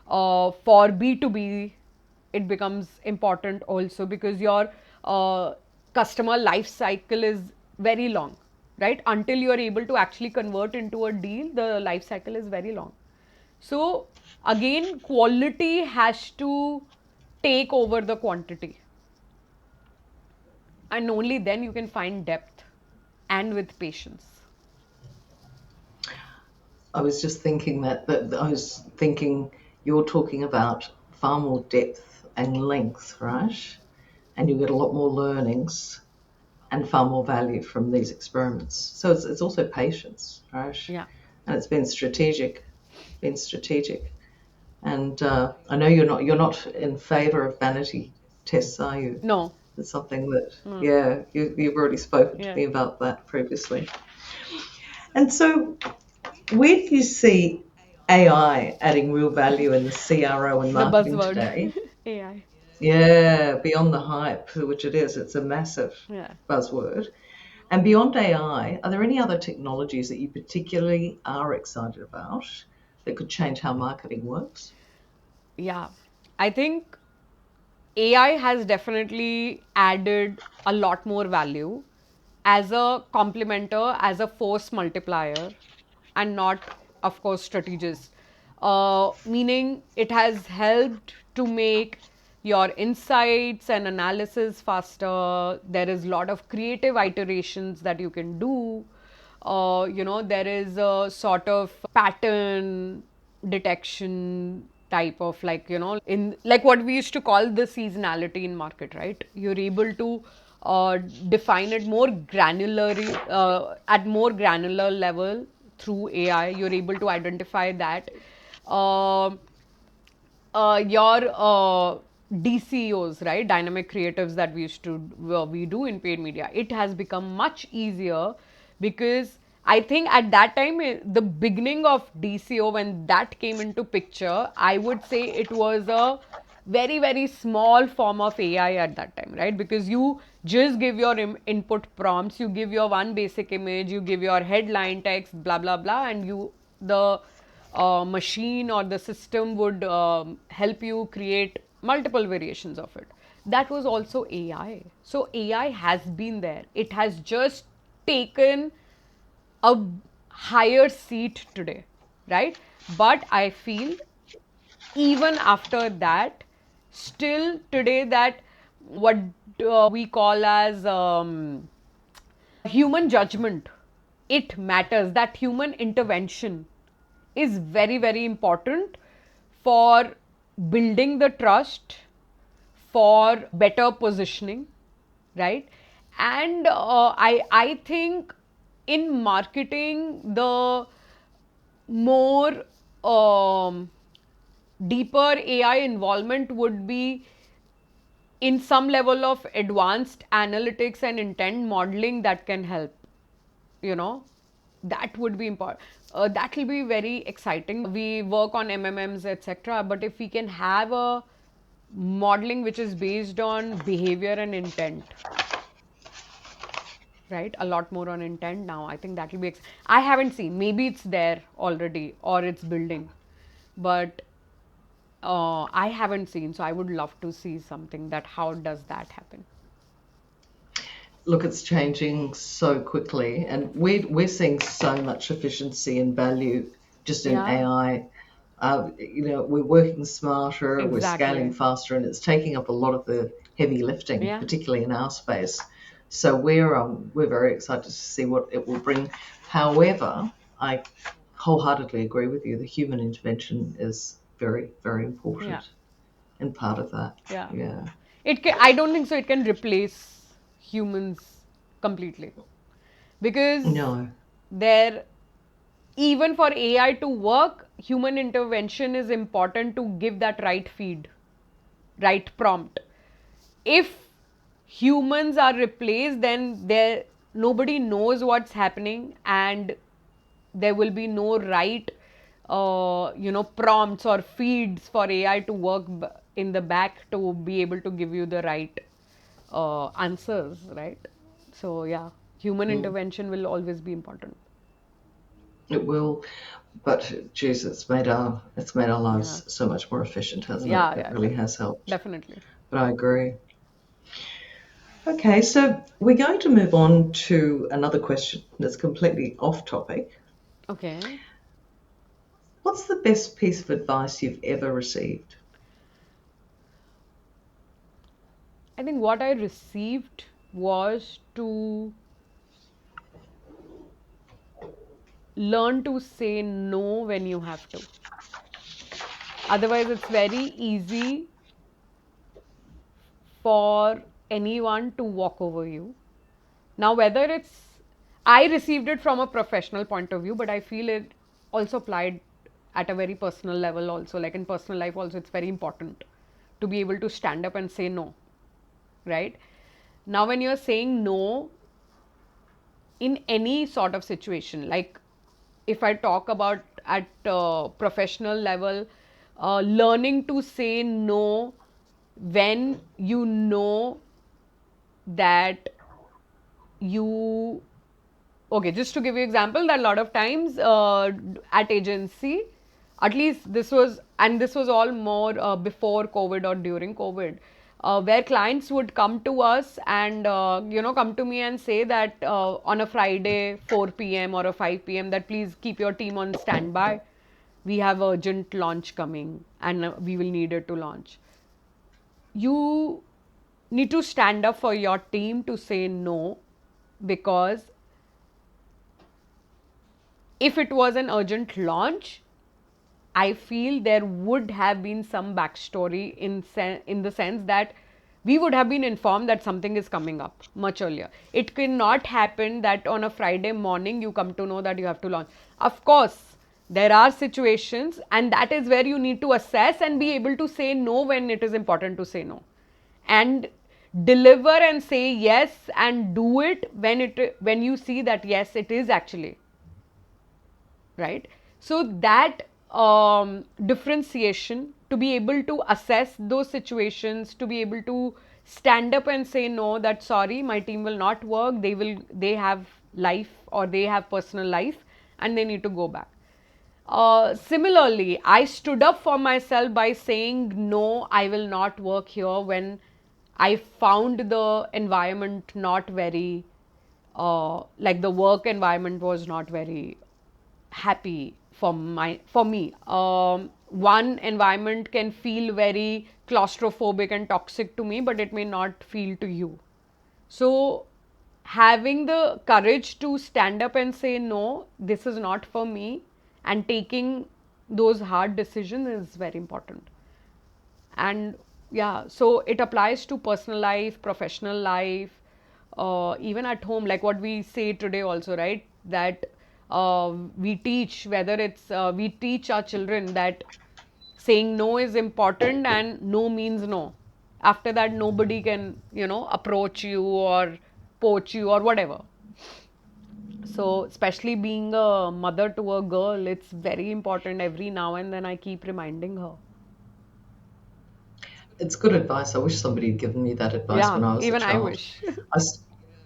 For B2B, it becomes important also because your customer life cycle is very long, right? Until you are able to actually convert into a deal, the life cycle is very long. So again, quality has to take over the quantity. And only then you can find depth, and with patience. I was just thinking you're talking about far more depth and length, right? And you get a lot more learnings and far more value from these experiments. So it's also patience, right? Yeah. And it's been strategic. And I know you're not in favor of vanity tests, are you? No. It's something that, you've already spoken to me about that previously. And so where do you see AI adding real value in the CRO and marketing buzzword. today? AI. Yeah, beyond the hype, which it is. It's a massive buzzword. And beyond AI, are there any other technologies that you particularly are excited about that could change how marketing works? Yeah. I think AI has definitely added a lot more value as a complementer, as a force multiplier, and not, of course, strategist. Meaning it has helped to make your insights and analysis faster. There is a lot of creative iterations that you can do. There is a sort of pattern detection type of in like what we used to call the seasonality in market, right? You're able to define it more granularly, at more granular level through AI. You're able to identify that. Your DCOs, right? Dynamic creatives that we do in paid media. It has become much easier because I think at that time, the beginning of DCO, when that came into picture, I would say it was a very, very small form of AI at that time, right? Because you just give your input prompts, you give your one basic image, you give your headline text, blah, blah, blah, and the machine or the system would help you create multiple variations of it. That was also AI. So AI has been there. It has just taken a higher seat today, right? But I feel even after that, still today, that what we call as human judgment, it matters. That human intervention is very, very important for building the trust, for better positioning, right? And I think in marketing, the more deeper AI involvement would be in some level of advanced analytics and intent modeling that can help, you know, that would be important. That will be very exciting. We work on MMMs, etc. But if we can have a modeling which is based on behavior and intent, right? A lot more on intent now. I think that will be. I haven't seen. Maybe it's there already or it's building, but I haven't seen. So I would love to see something that how does that happen. Look, it's changing so quickly, and we're seeing so much efficiency and value just in Yeah. AI. We're working smarter, we're scaling Exactly. faster, and it's taking up a lot of the heavy lifting, Yeah. particularly in our space. So we're very excited to see what it will bring. However, I wholeheartedly agree with you. The human intervention is very, very important, Yeah. and part of that. Yeah. Yeah. It can, I don't think so. It can replace humans completely, because No. there, even for AI to work, human intervention is important to give that right feed, right prompt. If humans are replaced, then there nobody knows what's happening, and there will be no right prompts or feeds for AI to work in the back to be able to give you the right answers, right? So yeah, human intervention will always be important. It will, but geez, it's made our Yeah. lives so much more efficient, hasn't it? Yeah, It yeah, really has helped. definitely. But I agree. Okay, so we're going to move on to another question that's completely off topic. Okay. What's the best piece of advice you've ever received? I think what I received was to learn to say no when you have to. Otherwise, it's very easy for anyone to walk over you. Now, whether it's, I received it from a professional point of view, but I feel it also applied at a very personal level, also. Like in personal life, also, it's very important to be able to stand up and say no, right? Now, when you're saying no in any sort of situation, like if I talk about at professional level, learning to say no when you know that you, okay, just to give you example, that a lot of times at agency, at least this was, and this was all more before COVID or during COVID, where clients would come to us and come to me and say that on a Friday 4 p.m. or a 5 p.m. that please keep your team on standby, we have urgent launch coming and we will need it to launch. You need to stand up for your team to say no, because if it was an urgent launch, I feel there would have been some backstory in the sense that we would have been informed that something is coming up much earlier. It cannot happen that on a Friday morning you come to know that you have to launch. Of course, there are situations, and that is where you need to assess and be able to say no when it is important to say no, and deliver and say yes and do it when you see that yes, it is actually right. So that differentiation, to be able to assess those situations, to be able to stand up and say no, that sorry, my team will not work, they have life or they have personal life and they need to go back. Similarly, I stood up for myself by saying, no, I will not work here when I found the environment not very, like the work environment was not very happy for me. One environment can feel very claustrophobic and toxic to me, but it may not feel to you. So having the courage to stand up and say, no, this is not for me, and taking those hard decisions is very important. And yeah, so it applies to personal life, professional life, even at home, like what we say today also, right? That we teach, whether it's we teach our children that saying no is important and no means no. After that, nobody can, approach you or poach you or whatever. So, especially being a mother to a girl, it's very important. Every now and then I keep reminding her. It's good advice. I wish somebody had given me that advice Yeah, when I was a even I child. wish.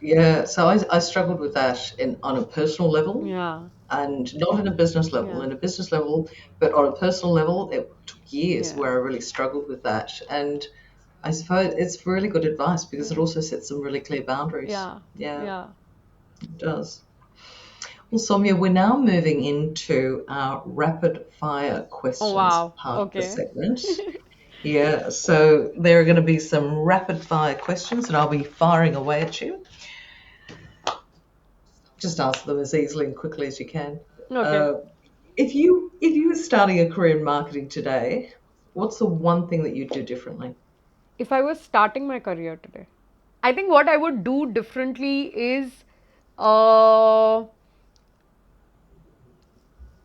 Yeah, so I struggled with that on a personal level Yeah, and not in a business level. yeah, In a business level, but on a personal level, it took years yeah, where I really struggled with that. And I suppose it's really good advice because it also sets some really clear boundaries. yeah, Yeah, yeah. it does. Well, Saumya, we're now moving into our rapid fire Oh, questions wow. part of the Okay. segment. Yeah, so there are going to be some rapid fire questions and I'll be firing away at you. Just answer them as easily and quickly as you can. Okay. Uh, if you were starting a career in marketing today, what's the one thing that you'd do differently? If I was starting my career today, I think what I would do differently is, uh,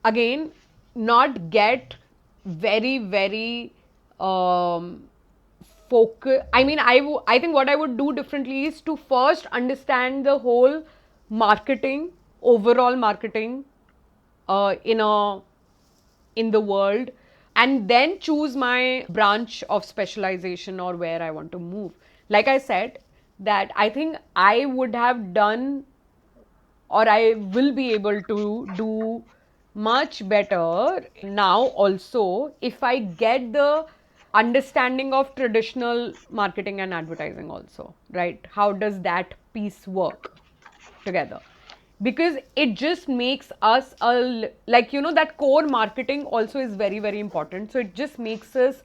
again, not get very, very focus. I mean, I think what I would do differently is to first understand the whole marketing, overall marketing, in a in the world, and then choose my branch of specialization or where I want to move. Like I said, that I think I would have done, or I will be able to do much better now also if I get the understanding of traditional marketing and advertising also, right? How does that piece work together? Because it just makes us like, that core marketing also is very, very important. So it just makes us,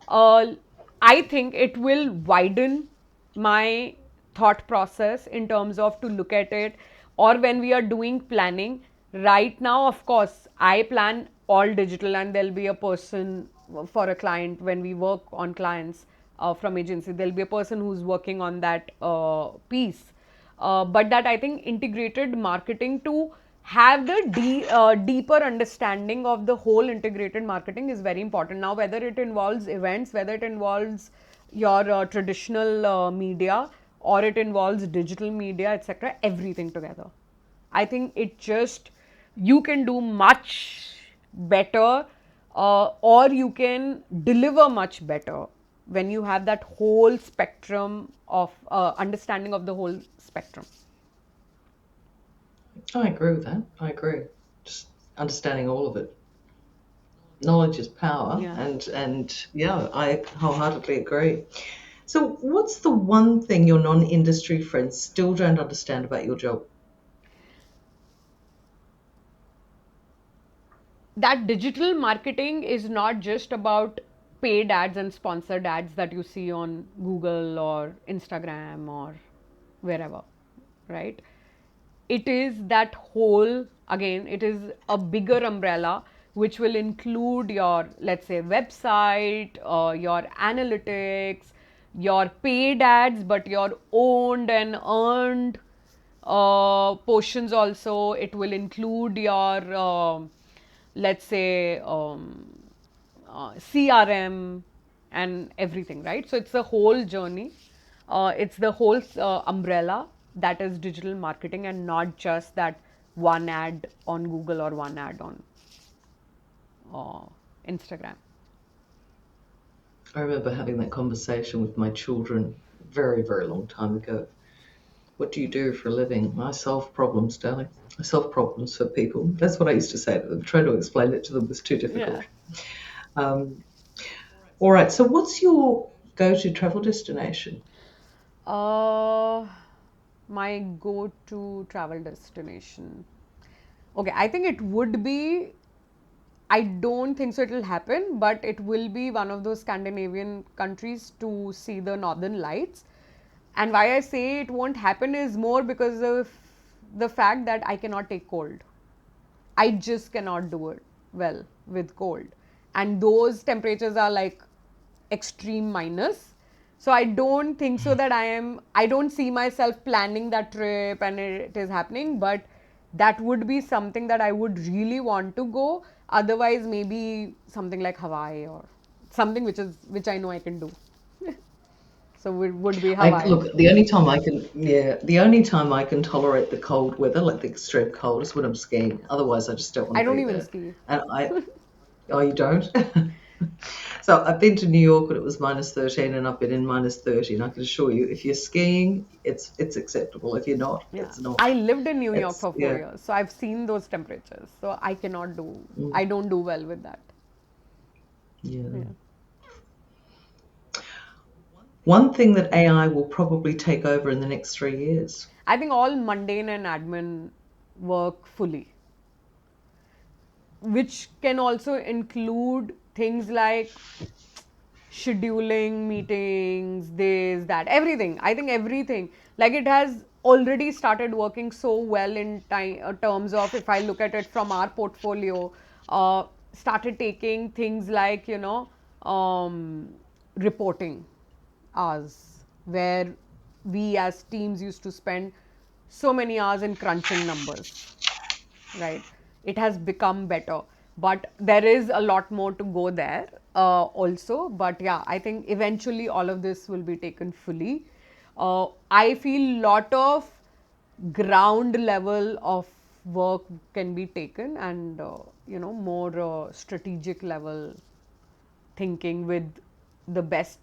uh, I think it will widen my thought process in terms of to look at it, or when we are doing planning. Right now, of course, I plan all digital, and there'll be a person for a client when we work on clients from agency. There'll be a person who's working on that piece. But that I think integrated marketing, to have the deeper understanding of the whole integrated marketing, is very important. Now, whether it involves events, whether it involves your traditional media, or it involves digital media, etc., everything together. I think it just, you can do much better, or you can deliver much better when you have that whole spectrum of understanding of the whole spectrum. I agree with that. I agree. Just understanding all of it. Knowledge is power, Yeah. and yeah, I wholeheartedly agree. So, what's the one thing your non-industry friends still don't understand about your job? That digital marketing is not just about paid ads and sponsored ads that you see on Google or Instagram or wherever, right? It is that whole, again, it is a bigger umbrella which will include your, let's say, website, your analytics, your paid ads, but your owned and earned portions also. It will include your, let's say, CRM and everything, right? So it's a whole journey. It's the whole umbrella that is digital marketing, and not just that one ad on Google or one ad on uh, Instagram. I remember having that conversation with my children very, very long time ago. What do you do for a living? I solve problems, darling. I solve problems for people. That's what I used to say to them. Trying to explain it to them was too difficult. Um, all right. So what's your go-to travel destination? My go-to travel destination. Okay, I think it would be, I don't think so it'll happen, but it will be one of those Scandinavian countries to see the northern lights. And why I say it won't happen is more because of the fact that I cannot take cold. I just cannot do it well with cold. And those temperatures are like extreme minus. So I don't think so that I don't see myself planning that trip and it is happening, but that would be something that I would really want to go. Otherwise, maybe something like Hawaii or something which I know I can do. So it would be Hawaii. Look, the only time I can tolerate the cold weather, like the extreme cold, is when I'm skiing. Otherwise, I just don't want I to don't be even there. ski. And oh, you don't? So I've been to New York when it was -13, and I've been in -30. And I can assure you, if you're skiing, it's acceptable. If you're not, Yeah. it's not. I lived in New York for 4 Yeah. years, so I've seen those temperatures. So I don't do well with that. Yeah. One thing that AI will probably take over in the next 3 years. I think all mundane and admin work fully, which can also include things like scheduling meetings, this, that, everything. I think everything. Like it has already started working so well in terms of, if I look at it from our portfolio, started taking things like, reporting hours, where we as teams used to spend so many hours in crunching numbers, right? It has become better, but there is a lot more to go there also. But yeah, I think eventually all of this will be taken fully. I feel lot of ground level of work can be taken, and more strategic level thinking with the best,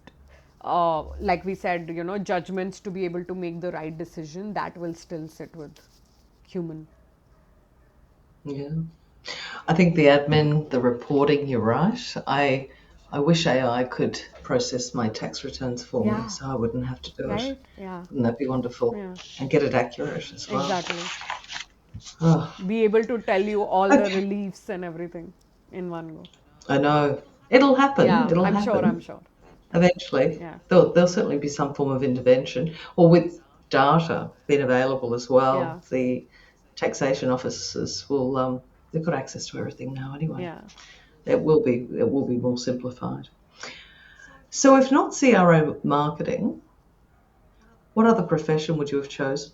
like we said, judgments to be able to make the right decision, that will still sit with human. Yeah. I think the admin, the reporting, you're right. I wish AI could process my tax returns for me so I wouldn't have to do it. Right? Yeah. Wouldn't that be wonderful? Yeah. And get it accurate as well. Exactly. Oh, Be able to tell you all the okay. reliefs and everything in one go. I know. It'll happen. Yeah, It'll I'm happen sure. eventually. Yeah. There'll certainly be some form of intervention. Or with data being available as well, Yeah. the taxation officers will they've got access to everything now anyway. Yeah. It will be more simplified. So if not CRO marketing, what other profession would you have chosen?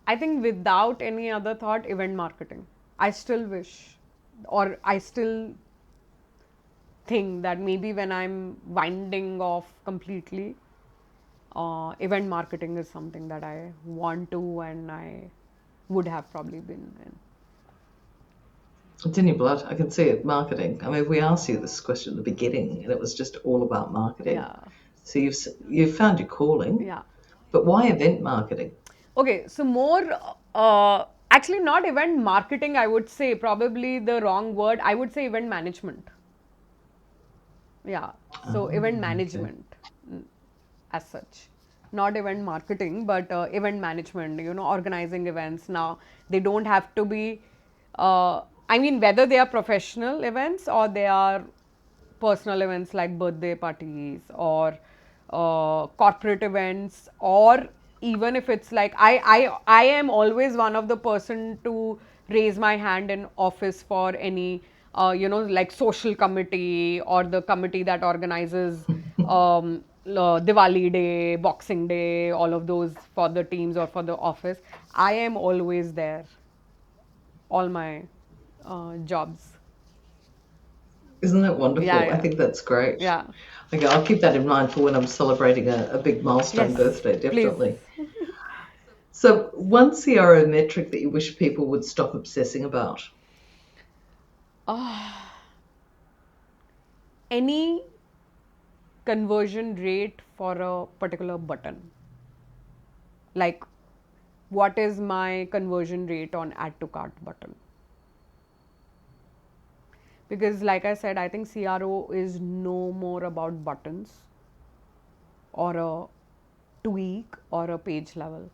I think without any other thought, event marketing. I still wish, or I still think that maybe when I'm winding off completely, event marketing is something that I want to, and I would have probably been in. It's in your blood. I can see it. Marketing. I mean, we asked you this question at the beginning, and it was just all about marketing. Yeah. So you've found your calling. Yeah. But why event marketing? Okay, so more, actually not event marketing, I would say, probably the wrong word. I would say event management. Yeah, so event management as such. Not event marketing, but event management, organizing events. Now, they don't have to be, I mean, whether they are professional events or they are personal events like birthday parties or corporate events, or even if it's like I am always one of the person to raise my hand in office for any like social committee or the committee that organizes Diwali Day, Boxing Day, all of those for the teams or for the office. I am always there, all my jobs. Isn't that wonderful? Yeah, I yeah. think that's great. Yeah. Okay, I'll keep that in mind for when I'm celebrating a big milestone Yes, birthday, please. definitely. So one CRO metric that you wish people would stop obsessing about? Any conversion rate for a particular button. Like, what is my conversion rate on add to cart button? Because like I said, I think CRO is no more about buttons or a tweak or a page level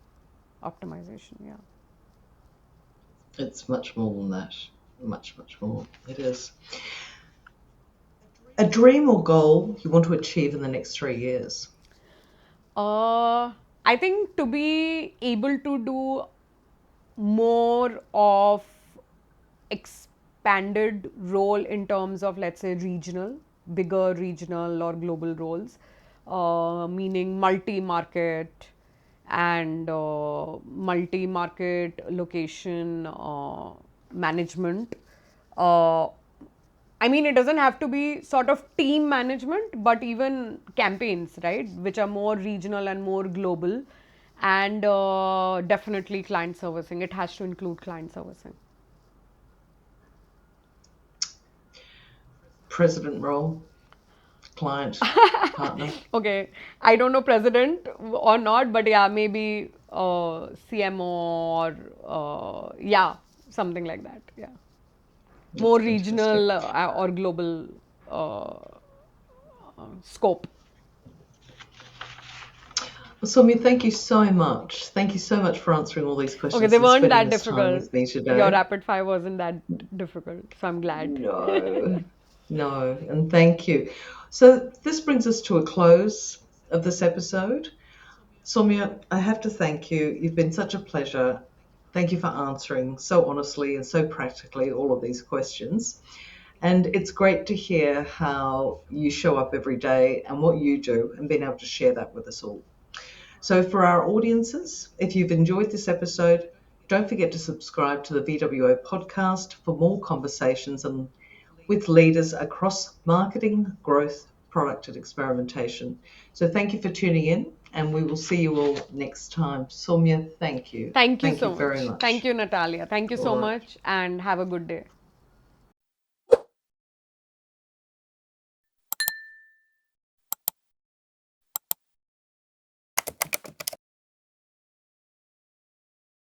optimization. Yeah. It's much more than that. Much more. It is. A dream or goal you want to achieve in the next 3 years? I think to be able to do more of expanded role in terms of, let's say, bigger regional or global roles, meaning multi-market and multi-market location management. I mean, it doesn't have to be sort of team management, but even campaigns, right, which are more regional and more global, and definitely client servicing. It has to include client servicing. President role? Client? Partner? Okay, I don't know president or not, but yeah, maybe CMO or yeah, something like that. Yeah, more That's fantastic. regional or global scope. Saumya, thank you so much. Thank you so much for answering all these questions. Okay, they and weren't spending that this time difficult. with me today. Your rapid fire wasn't that difficult, so I'm glad. No, and thank you. So this brings us to a close of this episode. Saumya, I have to thank you. You've been such a pleasure. Thank you for answering so honestly and so practically all of these questions. And it's great to hear how you show up every day and what you do and being able to share that with us all. So for our audiences, if you've enjoyed this episode, don't forget to subscribe to the VWO podcast for more conversations with leaders across marketing, growth, product and experimentation. So thank you for tuning in, and we will see you all next time. Saumya, thank you. Thank you so very much. much. Thank you, Natalia. Thank you so All right. much, and have a good day.